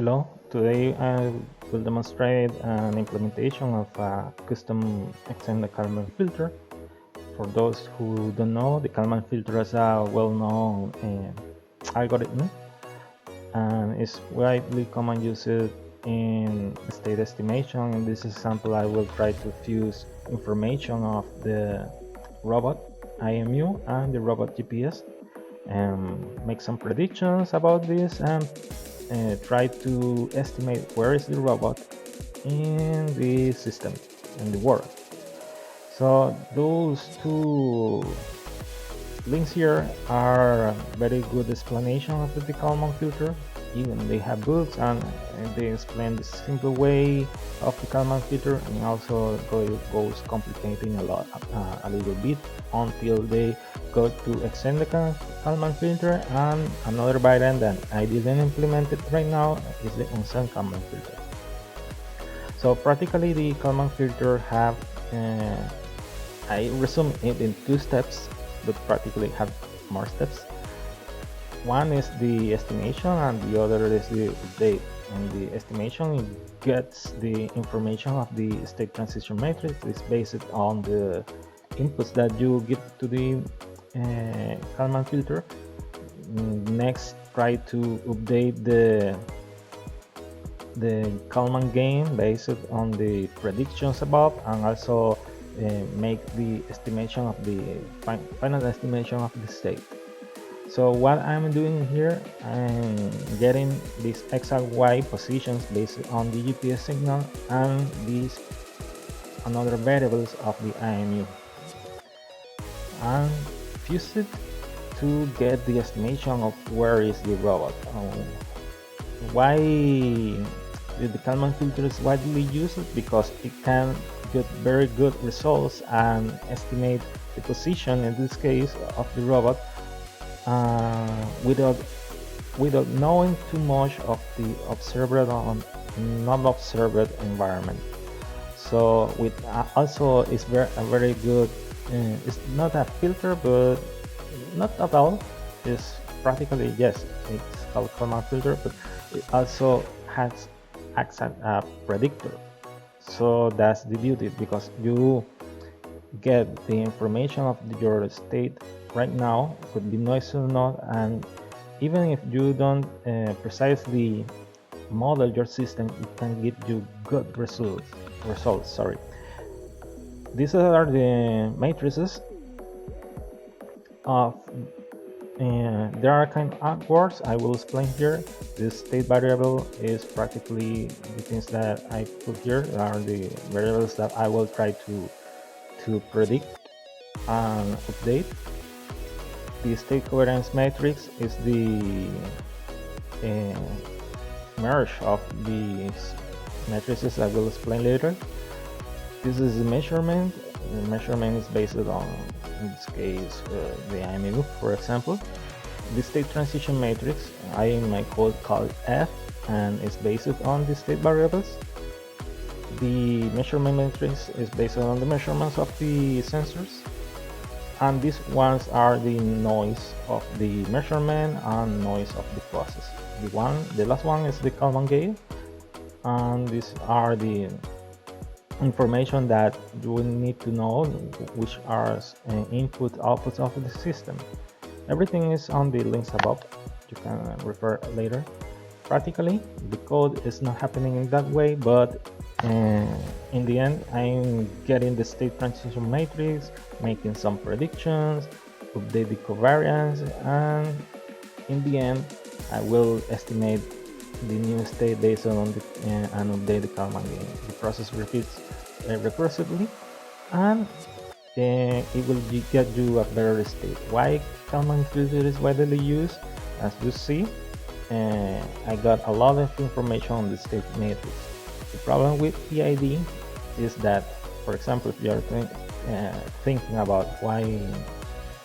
Hello, today I will demonstrate an implementation of a custom extended Kalman filter. For those who don't know, the Kalman filter is a well-known algorithm and is widely common used in state estimation. In this example, I will try to fuse information of the robot IMU and the robot GPS and make some predictions about this and try to estimate where is the robot in the system, in the world. So those two links here are a very good explanation of the Kalman filter. Even they have books and they explain the simple way of the Kalman filter, and also goes complicating a little bit until they go to extend the Kalman filter. And another variant that I didn't implement it right now is the unsigned Kalman filter. So practically the Kalman filter have I resume it in 2 steps, but practically have more steps. One is the estimation and the other is the update. And the estimation, it gets the information of the state transition matrix. It's based on the inputs that you give to the Kalman filter. Next, try to update the Kalman gain based on the predictions above, and also make the estimation of the final estimation of the state. So what I'm doing here, I'm getting these x and y positions based on the GPS signal and these another variables of the IMU, and fuse it to get the estimation of where is the robot. Why the Kalman filter is widely used? Because it can get very good results and estimate the position, in this case, of the robot without knowing too much of the observed and non-observed environment. So with also is a very good. It's not a filter, but not at all. It's practically, yes, it's called Kalman filter, but it also acts as a predictor. So that's the beauty, because you get the information of your state right now, could be noisy or not, and even if you don't precisely model your system, it can give you good results. Sorry. These are the matrices of there are kind of words I will explain here. This state variable is practically the things that I put here are the variables that I will try to predict and update. The state covariance matrix is the merge of these matrices I will explain later. This is the measurement. The measurement is based on, in this case, the IMU, for example. The state transition matrix, I might call F, and it's based on the state variables. The measurement matrix is based on the measurements of the sensors, and these ones are the noise of the measurement and noise of the process. The last one is the Kalman gain, and these are the information that you will need to know, which are input outputs of the system. Everything is on the links above. You can refer later. Practically, the code is not happening in that way, but in the end, I'm getting the state transition matrix, making some predictions, update the covariance, and in the end, I will estimate the new state based on the and update the Kalman gain. The process repeats recursively, and it will get you a better state. Why Kalman filter is widely used? As you see, I got a lot of information on the state matrix. The problem with PID is that, for example, if you are thinking about why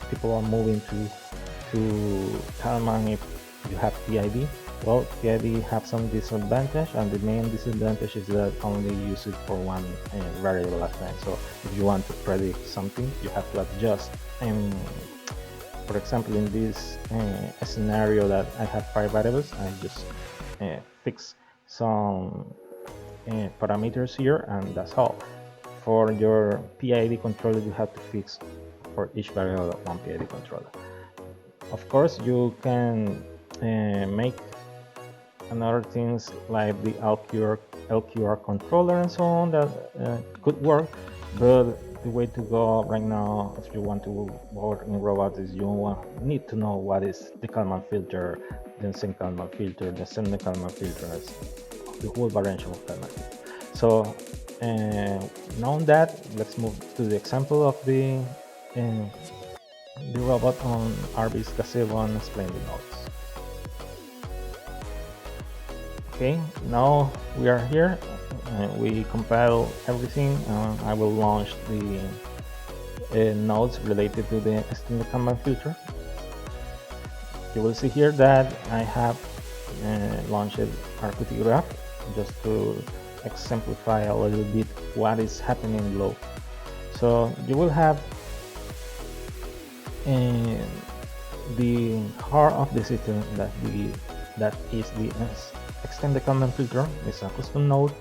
people are moving to Kalman if you have PID, well, PID have some disadvantage, and the main disadvantage is that only use it for one variable at a time. So if you want to predict something, you have to adjust. For example, in this scenario that I have 5 variables, I just fix some parameters here, and that's all. For your PID controller, you have to fix for each variable of one PID controller. Of course, you can make another things like the LQR controller and so on that could work, but the way to go right now, if you want to work in robots, is you need to know what is the Kalman filter, the same Kalman filter, the semi Kalman filters, the whole variation of Kalman filter. So knowing that, let's move to the example of the robot on RB's gazebo and explain the nodes. Okay, now we are here. We compile everything. I will launch the nodes related to the extended Kalman filter. You will see here that I have launched RQT graph just to exemplify a little bit what is happening below. So you will have the heart of the system that is the extended Kalman filter. Is a custom node.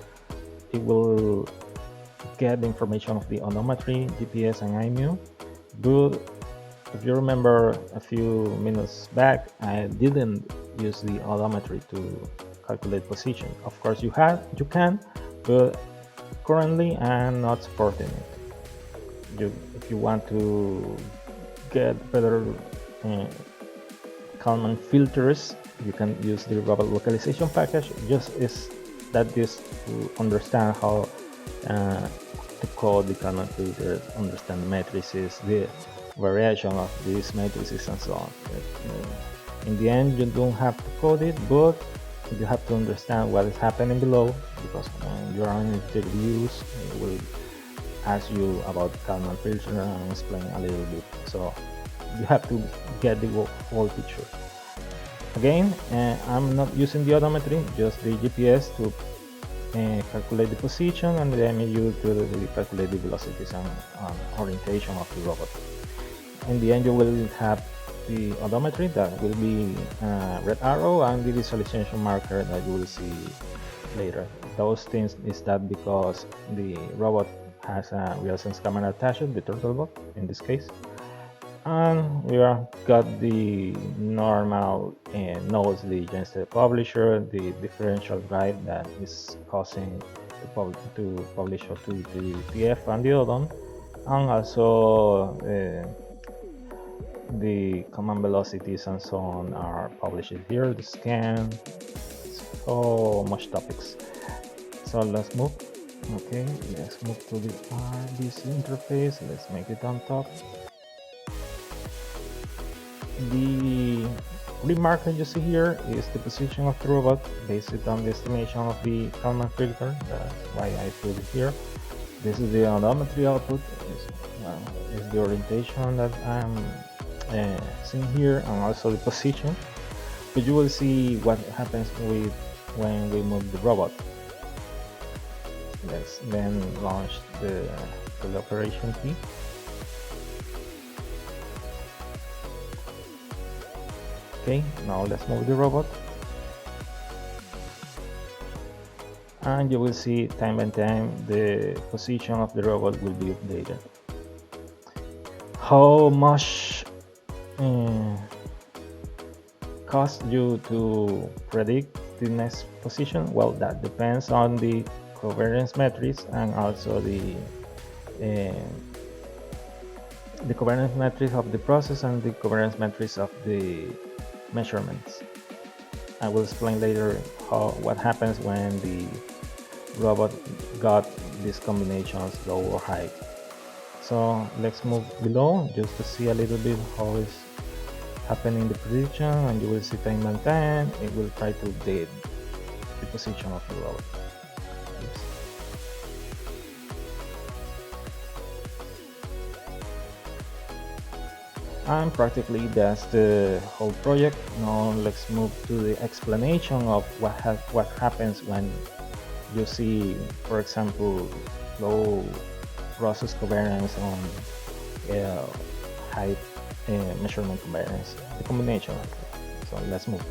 It will get the information of the odometry, GPS and IMU. But if you remember a few minutes back, I didn't use the odometry to calculate position. Of course you can, but currently I'm not supporting it. If you want to get better Kalman filters, you can use the robot localization package. Just to understand how to code the Kalman filters, understand the matrices, the variation of these matrices, and so on. In the end, you don't have to code it, but you have to understand what is happening below, because when you are in interviews, it will ask you about Kalman filter and explain a little bit. So you have to get the whole picture. Again, I'm not using the odometry, just the GPS to calculate the position, and the IMU to calculate the velocities and orientation of the robot. In the end, you will have the odometry that will be red arrow, and the visualization marker that you will see later. Those things is that because the robot has a real sense camera attached, the Turtlebot in this case. And we got the normal nodes, the genset publisher, the differential guide that is causing to publish to the TF and the odom, and also the command velocities and so on are published here, the scan, so much topics. So let's move. Okay, let's move to the RBC interface. Let's make it on top. The green marker you see here is the position of the robot based on the estimation of the Kalman filter. That's why I put it here. This is the odometry output. Is the orientation that I'm seeing here, and also the position. But you will see what happens when we move the robot. Let's then launch the operation key. Okay, now let's move the robot, and you will see time by time the position of the robot will be updated. How much cost you to predict the next position? Well, that depends on the covariance matrix and also the covariance matrix of the process and the covariance matrix of the measurements. I will explain later what happens when the robot got these combinations low or high. So let's move below just to see a little bit how is happening the prediction, and you will see time by time it will try to update the position of the robot. Oops. And practically that's the whole project. Now let's move to the explanation of what happens when you see, for example, low process covariance on high measurement covariance, the combination. So let's move.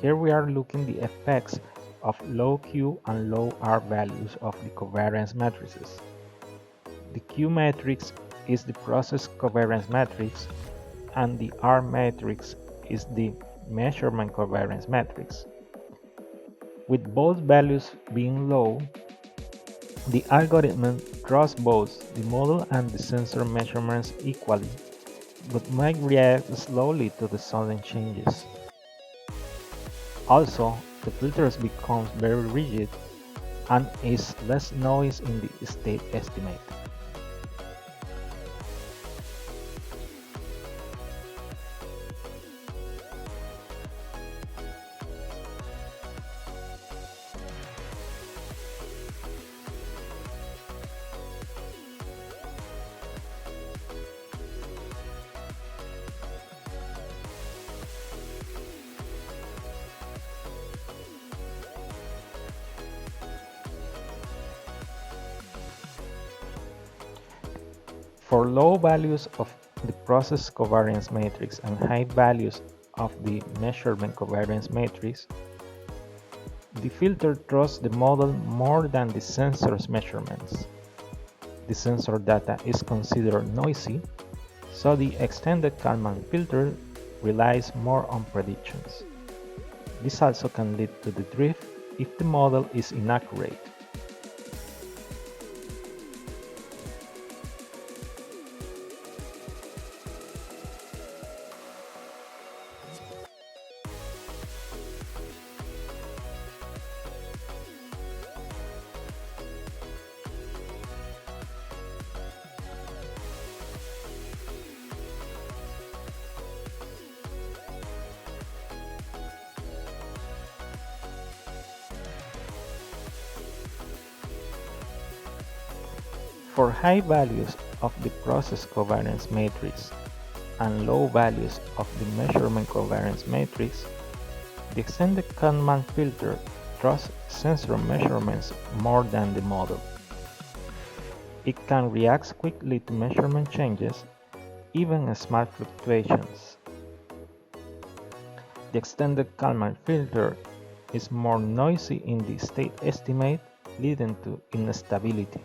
Here we are looking the effects of low Q and low R values of the covariance matrices. The Q matrix is the process covariance matrix and the R matrix is the measurement covariance matrix. With both values being low, the algorithm trusts both the model and the sensor measurements equally, but might react slowly to the sudden changes. Also, the filters becomes very rigid and is less noise in the state estimate. For low values of the process covariance matrix and high values of the measurement covariance matrix, the filter trusts the model more than the sensor's measurements. The sensor data is considered noisy, so the extended Kalman filter relies more on predictions. This also can lead to the drift if the model is inaccurate. For high values of the process covariance matrix and low values of the measurement covariance matrix, the extended Kalman filter trusts sensor measurements more than the model. It can react quickly to measurement changes, even small fluctuations. The extended Kalman filter is more noisy in the state estimate, leading to instability.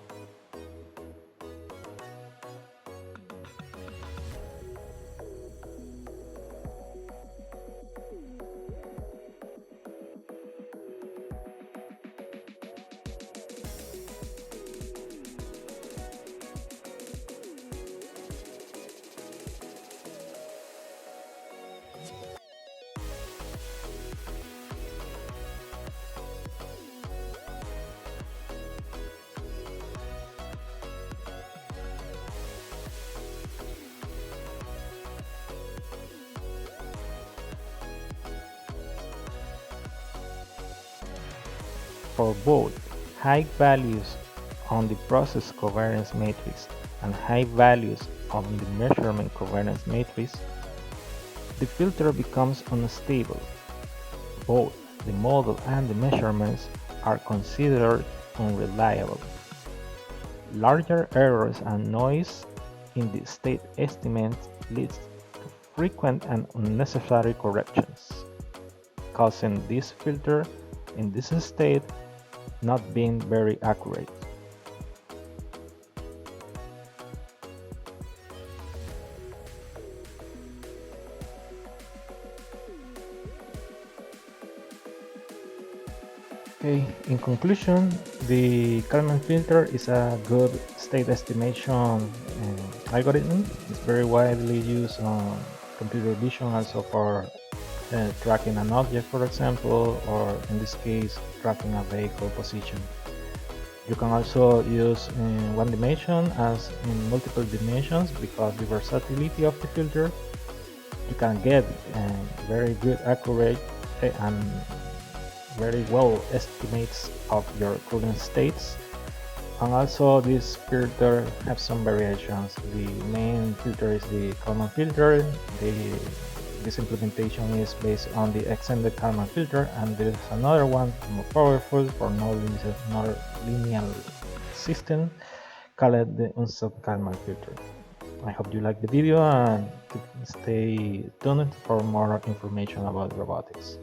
For both high values on the process covariance matrix and high values on the measurement covariance matrix, the filter becomes unstable. Both the model and the measurements are considered unreliable. Larger errors and noise in the state estimates leads to frequent and unnecessary corrections, causing this filter in this state not being very accurate. Okay, in conclusion, the Kalman filter is a good state estimation algorithm. It's very widely used on computer vision, also for tracking an object, for example, or in this case, tracking a vehicle position. You can also use in one dimension as in multiple dimensions because the versatility of the filter. You can get very good, accurate, and very well estimates of your current states. And also this filter have some variations. The main filter is the Kalman filter. This implementation is based on the extended Kalman filter, and there's another one more powerful for non-linear system called the unsub Kalman filter. I hope you like the video and stay tuned for more information about robotics.